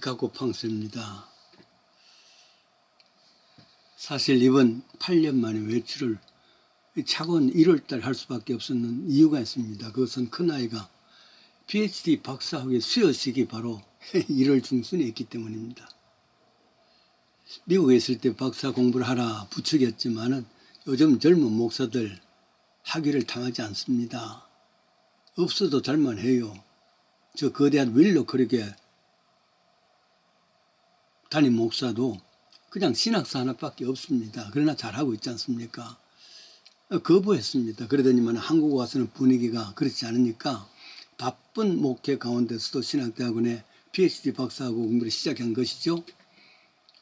시카고 팡스입니다. 사실 이번 8년 만에 외출을 차곤 1월달 할 수밖에 없었는 이유가 있습니다. 그것은 큰아이가 PhD 박사학위 수여식이 바로 1월 중순에 있기 때문입니다. 미국에 있을 때 박사 공부를 하라 부추겼지만은 요즘 젊은 목사들 학위를 당하지 않습니다. 없어도 잘만 해요. 저 거대한 윌로 그렇게 담임 목사도 그냥 신학사 하나밖에 없습니다. 그러나 잘하고 있지 않습니까? 거부했습니다. 그러더니만 한국 와서는 분위기가 그렇지 않으니까 바쁜 목회 가운데서도 신학대학원에 PhD 박사하고 공부를 시작한 것이죠.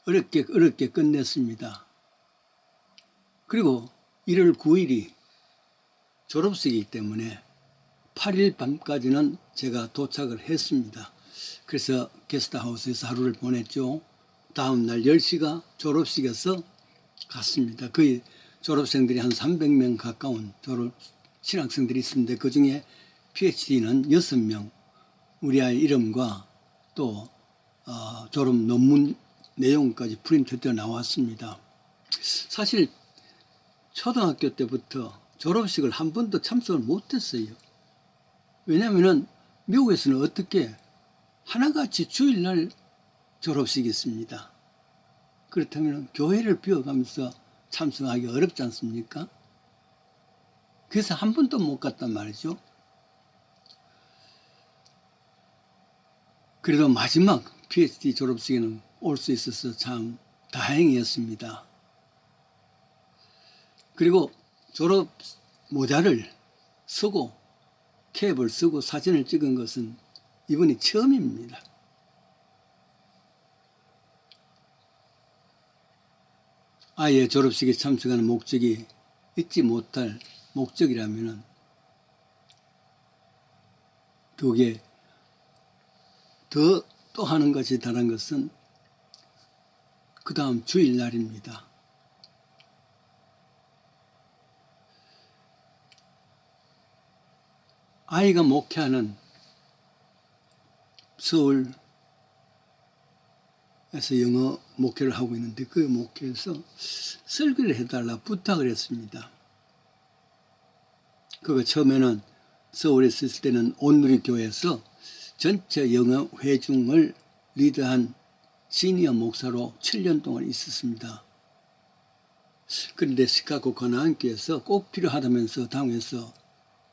어렵게 끝냈습니다. 그리고 1월 9일이 졸업식이기 때문에 8일 밤까지는 제가 도착을 했습니다. 그래서 게스트하우스에서 하루를 보냈죠. 다음 날 10시가 졸업식에서 갔습니다. 거의 졸업생들이 한 300명 가까운 신학생들이 있었는데 그중에 PhD는 6명, 우리 아이 이름과 또 졸업 논문 내용까지 프린트되어 나왔습니다. 사실 초등학교 때부터 졸업식을 한 번도 참석을 못했어요. 왜냐하면 미국에서는 어떻게 하나같이 주일날 졸업식이 있습니다. 그렇다면 교회를 비워가면서 참석하기 어렵지 않습니까? 그래서 한 번도 못 갔단 말이죠. 그래도 마지막 PhD 졸업식에는 올 수 있어서 참 다행이었습니다. 그리고 졸업 모자를 쓰고 캡을 쓰고 사진을 찍은 것은 이번이 처음입니다. 아이의 졸업식에 참석하는 목적이 잊지 못할 목적이라면 그게 또 하는 것이 다른 것은 그 다음 주일날입니다. 아이가 목회하는 서울에서 영어 목회를 하고 있는데 그 목회에서 설교를 해달라 부탁을 했습니다. 그거 처음에는 서울에 있을 때는 온누리교회에서 전체 영어 회중을 리드한 시니어 목사로 7년 동안 있었습니다. 그런데 시카고 가나안교회에서 꼭 필요하다면서 당에서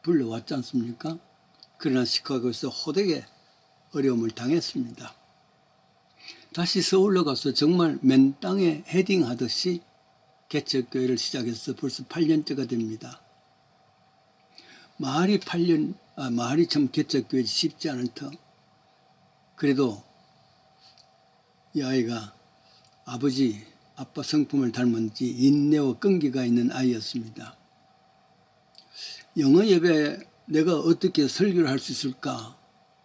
불러왔지 않습니까? 그러나 시카고에서 호되게 어려움을 당했습니다. 다시 서울로 가서 정말 맨 땅에 헤딩하듯이 개척교회를 시작해서 벌써 8년째가 됩니다. 말이 참 개척교회 쉽지 않을 터. 그래도 이 아이가 아빠 성품을 닮은지 인내와 끈기가 있는 아이였습니다. 영어 예배에 내가 어떻게 설교를 할 수 있을까?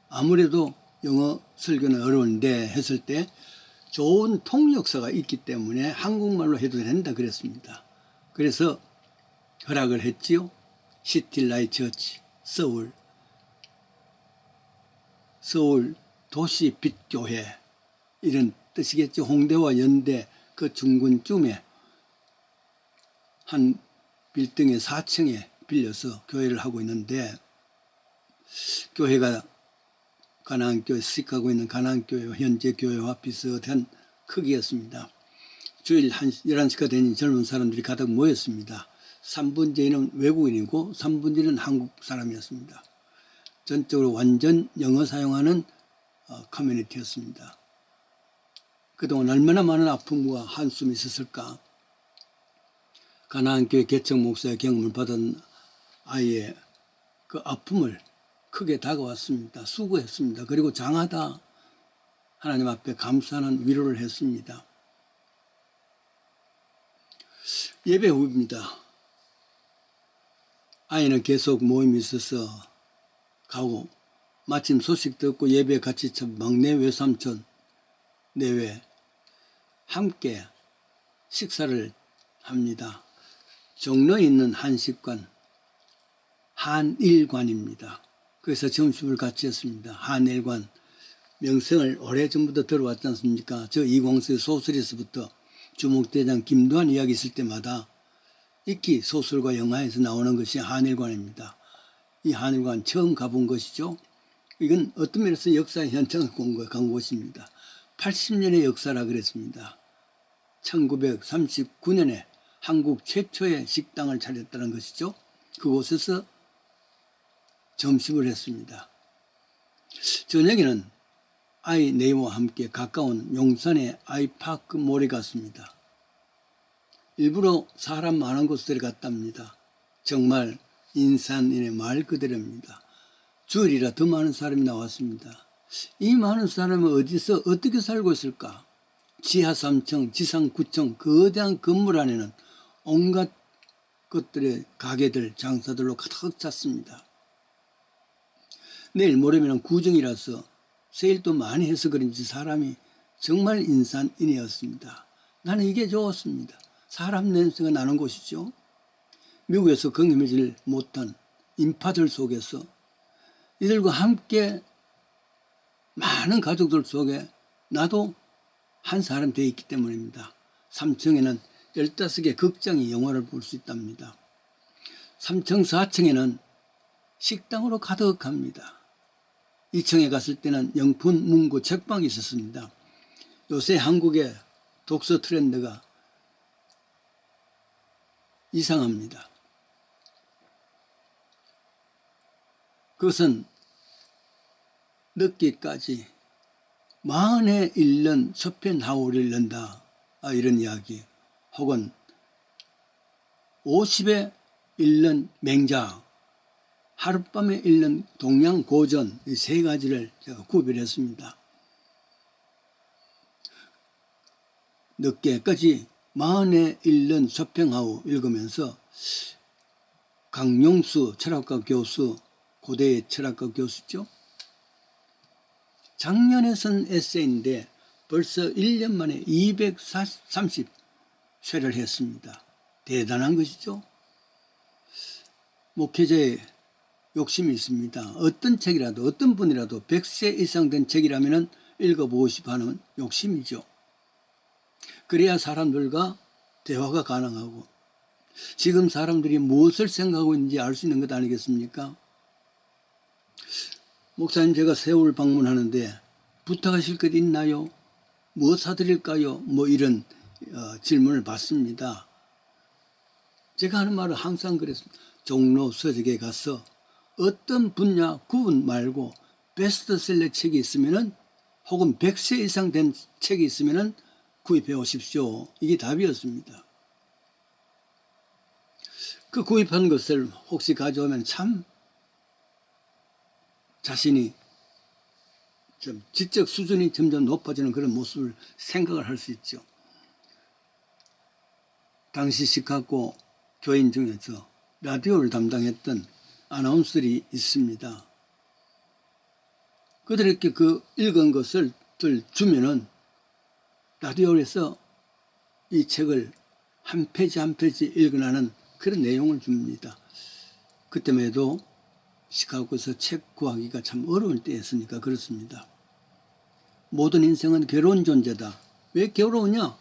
아무래도 영어 설교는 어려운데 했을 때 좋은 통역사가 있기 때문에 한국말로 해도 된다 그랬습니다. 그래서 허락을 했지요. 시티라이트 처치 서울 도시 빛교회 이런 뜻이겠죠. 홍대와 연대 그 중근쯤에 한 빌딩의 4층에 빌려서 교회를 하고 있는데 교회가 가나안교회 시카고에 있는 가나안교회와 현재 교회와 비슷한 크기였습니다. 주일 11시가 되니 젊은 사람들이 가득 모였습니다. 3분의2는 외국인이고 3분의1은 한국 사람이었습니다. 전적으로 완전 영어 사용하는 커뮤니티였습니다. 그동안 얼마나 많은 아픔과 한숨이 있었을까. 가나안교회 개척 목사의 경험을 받은 아이의 그 아픔을 크게 다가왔습니다. 수고했습니다. 그리고 장하다 하나님 앞에 감사하는 위로를 했습니다. 예배 후입니다. 아이는 계속 모임이 있어서 가고 마침 소식 듣고 예배 같이 참 막내 외삼촌 내외 함께 식사를 합니다. 종로에 있는 한식관 한일관입니다. 그래서 점심을 같이 했습니다. 한일관 명성을 오래전부터 들어왔지 않습니까? 저 이공수의 소설에서부터 주목대장 김두한 이야기 있을 때마다 익히 소설과 영화에서 나오는 것이 한일관입니다. 이 한일관 처음 가본 것이죠. 이건 어떤 면에서 역사의 현장을 간 곳입니다. 80년의 역사라 그랬습니다. 1939년에 한국 최초의 식당을 차렸다는 것이죠. 그곳에서 점심을 했습니다. 저녁에는 아이 네이와 함께 가까운 용산의 아이파크 몰에 갔습니다. 일부러 사람 많은 곳에 갔답니다. 정말 인산인의 말 그대로입니다. 주일이라 더 많은 사람이 나왔습니다. 이 많은 사람은 어디서 어떻게 살고 있을까? 지하 3층, 지상 9층 거대한 건물 안에는 온갖 것들의 가게들, 장사들로 가득 찼습니다. 내일 모레면 구정이라서 세일도 많이 해서 그런지 사람이 정말 인산인이었습니다. 나는 이게 좋았습니다. 사람 냄새가 나는 곳이죠. 미국에서 경험하지 못한 인파들 속에서 이들과 함께 많은 가족들 속에 나도 한 사람 되어 있기 때문입니다. 3층에는 15개 극장이 영화를 볼 수 있답니다. 3층, 4층에는 식당으로 가득합니다. 2층에 갔을 때는 영품, 문고, 책방이 있었습니다. 요새 한국의 독서 트렌드가 이상합니다. 그것은 늦게까지 41년 쇼펜하우를 읽는다, 이런 이야기, 혹은 50에 읽는 맹자, 하룻밤에 읽는 동양 고전, 이 세 가지를 제가 구별했습니다. 늦게까지 40에 읽는 쇼펜하우 읽으면서 강용수 철학과 교수, 고대의 철학과 교수죠. 작년에 쓴 에세이인데 벌써 1년 만에 230쇄를 했습니다. 대단한 것이죠. 목회자의 욕심이 있습니다. 어떤 책이라도, 어떤 분이라도 100세 이상 된 책이라면 읽어보고 싶어하는 욕심이죠. 그래야 사람들과 대화가 가능하고 지금 사람들이 무엇을 생각하고 있는지 알 수 있는 것 아니겠습니까? 목사님, 제가 세월 방문하는데 부탁하실 것 있나요? 무엇 사드릴까요? 뭐 이런 질문을 받습니다. 제가 하는 말은 항상 그랬습니다. 종로 서적에 가서 어떤 분야 구분 말고 베스트셀러 책이 있으면은, 혹은 100세 이상 된 책이 있으면은 구입해 오십시오. 이게 답이었습니다. 그 구입한 것을 혹시 가져오면 참 자신이 좀 지적 수준이 점점 높아지는 그런 모습을 생각을 할 수 있죠. 당시 시카고 교인 중에서 라디오를 담당했던 아나운서들이 있습니다. 그들에게 그 읽은 것을 주면은 라디오에서 이 책을 한 페이지 한 페이지 읽으라는 그런 내용을 줍니다. 그때만 해도 시카고에서 책 구하기가 참 어려울 때였으니까 그렇습니다. 모든 인생은 괴로운 존재다. 왜 괴로우냐?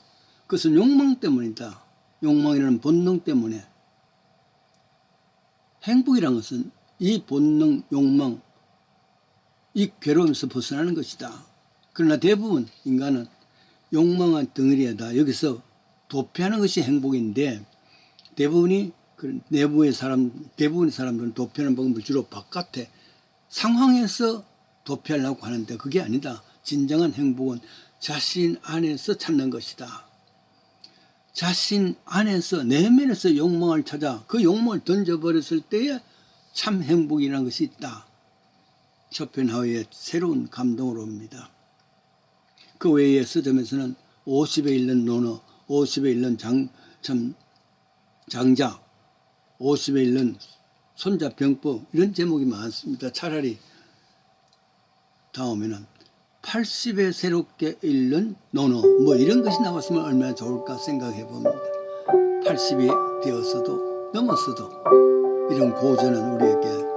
그것은 욕망 때문이다. 욕망이라는 본능 때문에. 행복이란 것은 이 본능, 욕망, 이 괴로움에서 벗어나는 것이다. 그러나 대부분 인간은 욕망한 덩어리에다 여기서 도피하는 것이 행복인데, 대부분의 사람들은 도피하는 방법을 주로 바깥에 상황에서 도피하려고 하는데 그게 아니다. 진정한 행복은 자신 안에서 찾는 것이다. 자신 안에서, 내면에서 욕망을 찾아 그 욕망을 던져버렸을 때에 참 행복이라는 것이 있다. 쇼펜하우의 새로운 감동으로 옵니다. 그 외에 서점에서는 50에 읽는 논어, 50에 읽는 장자, 50에 읽는 손자병법, 이런 제목이 많습니다. 차라리 다음에는 80에 새롭게 읽는 논어, 뭐 이런 것이 나왔으면 얼마나 좋을까 생각해 봅니다. 80이 되었어도 넘었어도 이런 고전은 우리에게